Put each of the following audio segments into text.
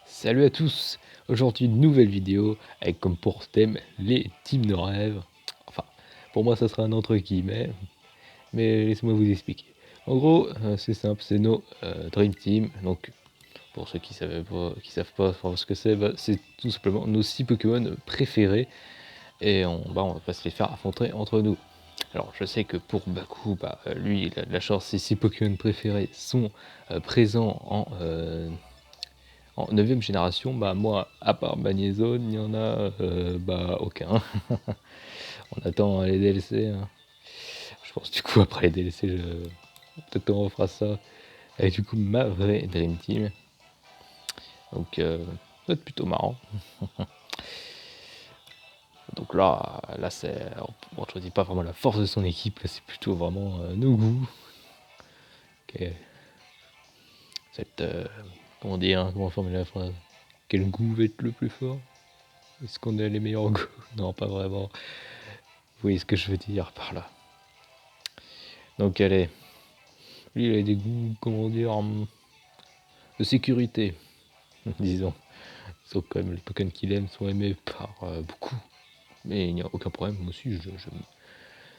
Salut à tous. Aujourd'hui une nouvelle vidéo avec comme pour thème les teams de rêve. Enfin, pour moi ça sera un entre guillemets, mais laissez-moi vous expliquer. En gros, c'est simple, c'est nos Dream Team. Donc pour ceux qui savent pas enfin, ce que c'est, c'est tout simplement nos 6 Pokémon préférés et on va pas se les faire affronter entre nous. Alors je sais que pour Baku, lui il a de la chance, ses 6 Pokémon préférés sont présents en 9ème génération. Moi, à part Magnézone, il n'y en a aucun. On attend les DLC, hein. Je pense du coup après les DLC, peut-être on refera ça avec du coup ma vraie Dream Team. Donc ça va être plutôt marrant. Donc là c'est, on ne choisit pas vraiment la force de son équipe, là c'est plutôt vraiment nos goûts. Okay. Comment dire, hein, comment formuler la phrase? Quel goût va être le plus fort? Est-ce qu'on a les meilleurs goûts? Non, pas vraiment. Vous voyez ce que je veux dire par là. Donc allez, lui il a des goûts, comment dire, de sécurité, disons. Sauf quand même les Pokémon qu'il aime sont aimés par beaucoup. Mais il n'y a aucun problème, moi aussi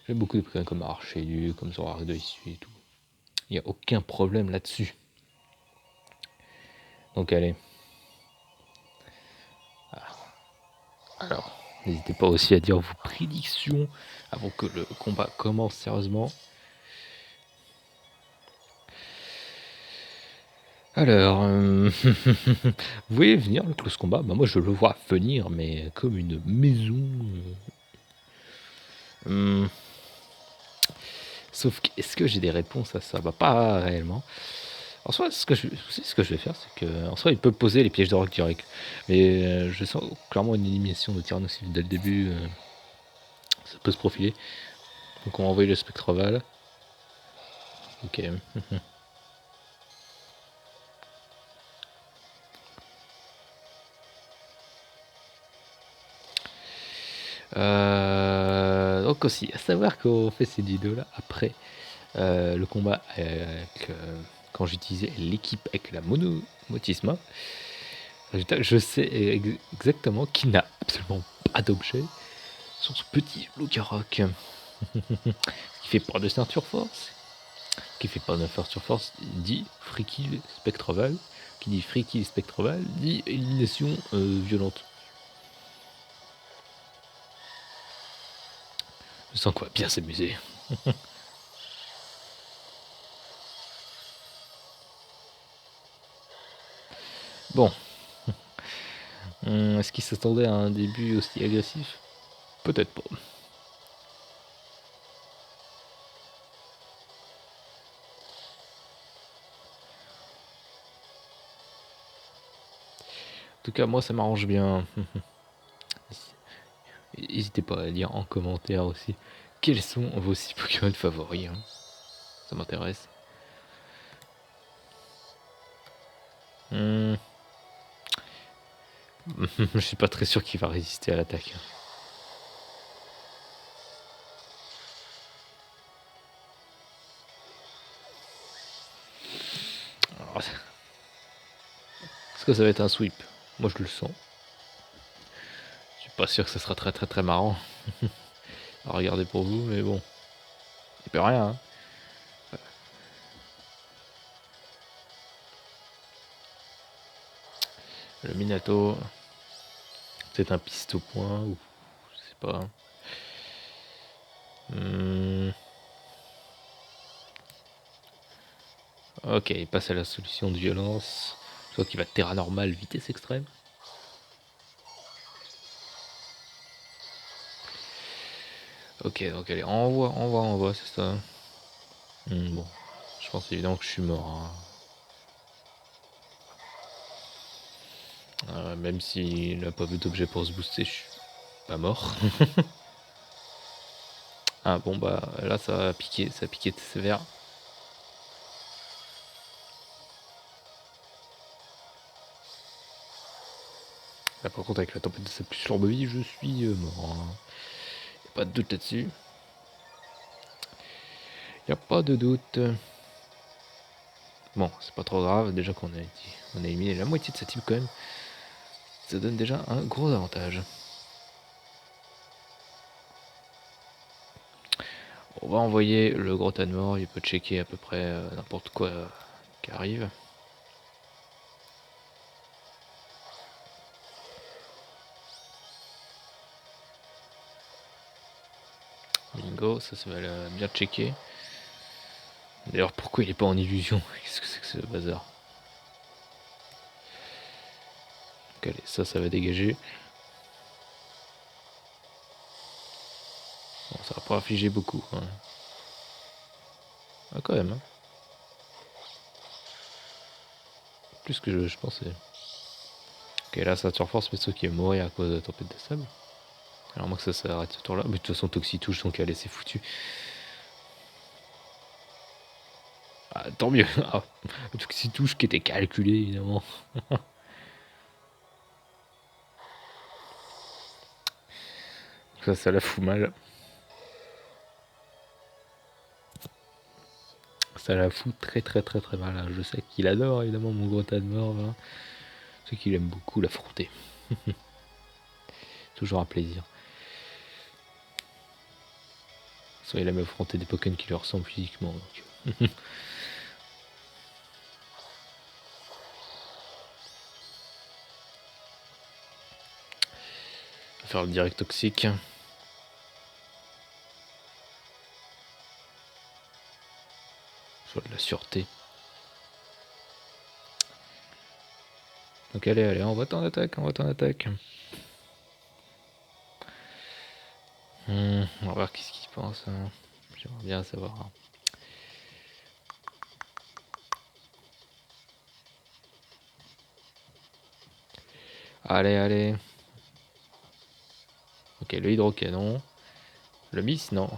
j'aime beaucoup de Pokémon comme Archelu, comme Zorarudo ici et tout. Il n'y a aucun problème là-dessus. Donc allez. Alors, n'hésitez pas aussi à dire vos prédictions avant que le combat commence sérieusement. Alors, vous voyez venir le close combat? Moi je le vois venir, mais comme une maison. Sauf que, est-ce que j'ai des réponses à ça? Pas réellement. En soi, ce que je vais faire, c'est que, en soi, il peut poser les pièges de rock direct. Mais je sens clairement une élimination de Tyrannosaurus dès le début. Ça peut se profiler. Donc on va envoyer le Spectroval. Ok. Donc aussi, à savoir qu'on fait ces vidéos-là après le combat avec, quand j'utilisais l'équipe avec la Monomotisma. Résultat, je sais exactement qu'il n'a absolument pas d'objet sur ce petit Lucaroc. Qui fait pas de ceinture force, qui fait pas de ceinture force, dit free kill Spectroval. Qui dit free kill Spectroval dit élimination violente. Je sens qu'on va bien s'amuser. Bon. Est-ce qu'il s'attendait à un début aussi agressif? Peut-être pas. En tout cas, moi, ça m'arrange bien. N'hésitez pas à dire en commentaire aussi quels sont vos 6 Pokémon favoris. Hein. Ça m'intéresse. Je suis pas très sûr qu'il va résister à l'attaque. Est-ce que ça va être un sweep? Moi je le sens. Je suis pas sûr que ça sera très très très marrant à regarder pour vous, mais bon. Il peut rien. Hein. Le Minato. Peut-être un piste au point, ou je sais pas. Ok, il passe à la solution de violence. Je vois qu'il va terra normal, vitesse extrême. Ok, donc allez, envoie, c'est ça. Bon, je pense évidemment que je suis mort. Hein. Même s'il n'a pas vu d'objet pour se booster, je suis pas mort. Ah bon là ça a piqué sévère. Là par contre avec la tempête de sa plus lourde vie, je suis mort. Hein. Y'a pas de doute là-dessus. Y'a pas de doute. Bon, c'est pas trop grave, déjà qu'on on a éliminé la moitié de sa team quand même. Ça donne déjà un gros avantage. On va envoyer le gros tas de mort, il peut checker à peu près n'importe quoi qui arrive. Bingo, ça va bien checker. D'ailleurs, pourquoi il est pas en illusion? Qu'est-ce que c'est que ce bazar? Donc, allez, ça va dégager. Bon, ça va pas infliger beaucoup. Hein. Ah, quand même. Hein. Plus que je pensais. Ok, là, ça surforce mais ceux qui va mourir à cause de la tempête de sable. Alors, moi, que ça s'arrête ce tour-là. Mais de toute façon, Toxi touche, donc allez, c'est foutu. Ah, tant mieux. Ah, Toxi touche qui était calculé, évidemment. Ça la fout mal. Ça la fout très mal. Je sais qu'il adore évidemment mon gros tas de mort. Là. Je sais qu'il aime beaucoup l'affronter. Toujours un plaisir. Soit il aime affronter des Pokémon qui lui ressemblent physiquement. Donc. Faire le direct toxique. Soit de la sûreté. Donc allez, on va en attaque, on va voir qu'est-ce qu'il pense. Hein. J'aimerais bien savoir. Hein. Allez. Ok, le hydrocanon. Le miss, non.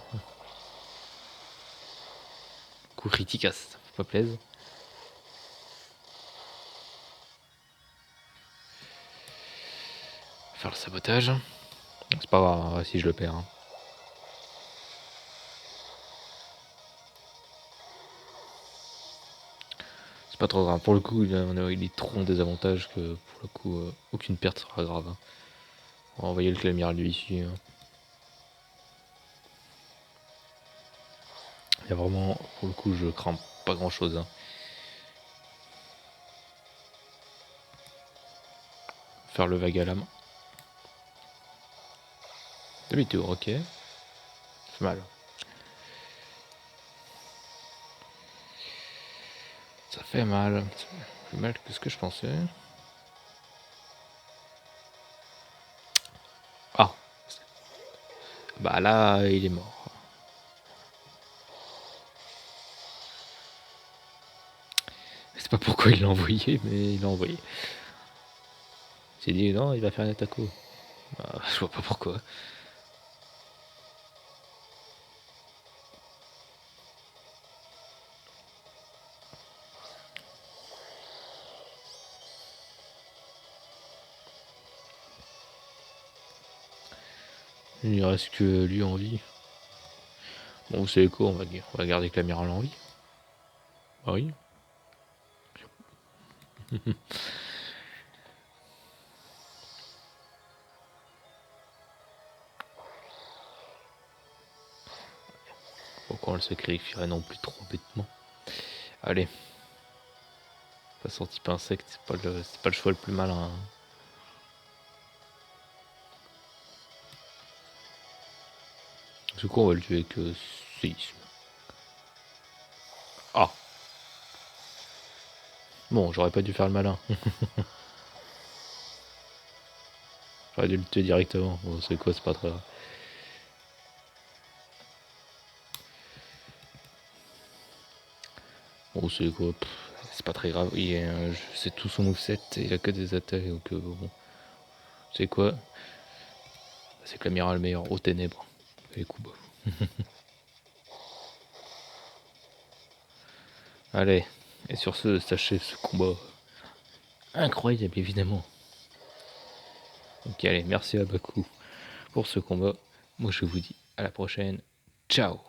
Coup criticace, ça fait pas plaisir. Faire le sabotage. C'est pas grave si je le perds. Hein. C'est pas trop grave. Pour le coup, il est trop en désavantage que pour le coup, aucune perte sera grave. Hein. On va envoyer le Clamiral lui ici. Hein. Il y a vraiment, pour le coup, je crains pas grand chose. Hein. Faire le vague à la main. Demi-tour, ok. C'est mal. Ça fait mal. Plus mal que ce que je pensais. Ah. Bah là, il est mort. Je sais pas pourquoi il l'a envoyé, mais il l'a envoyé. Il s'est dit non, il va faire un attaco. Bah, je vois pas pourquoi. Il reste que lui en vie. Bon, vous savez quoi, on va garder que l'amiral en vie. Ah oui. Pourquoi on le sacrifierait non plus trop bêtement. Allez. Pas sorti pas insecte, c'est pas le choix le plus malin. Hein. Du coup, on va le tuer avec séisme. Ah. Bon, j'aurais pas dû faire le malin. J'aurais dû le tuer directement. Bon, c'est quoi, c'est pas très grave. Bon, c'est quoi, c'est pas très grave. C'est tout son moveset et il a que des attaques. Donc, bon. C'est quoi? C'est que l'amiral meilleur aux ténèbres. Les coups bas. Allez. Et sur ce, s'achève ce combat. Incroyable, évidemment. Ok, allez, merci à Baku pour ce combat. Moi, je vous dis à la prochaine. Ciao!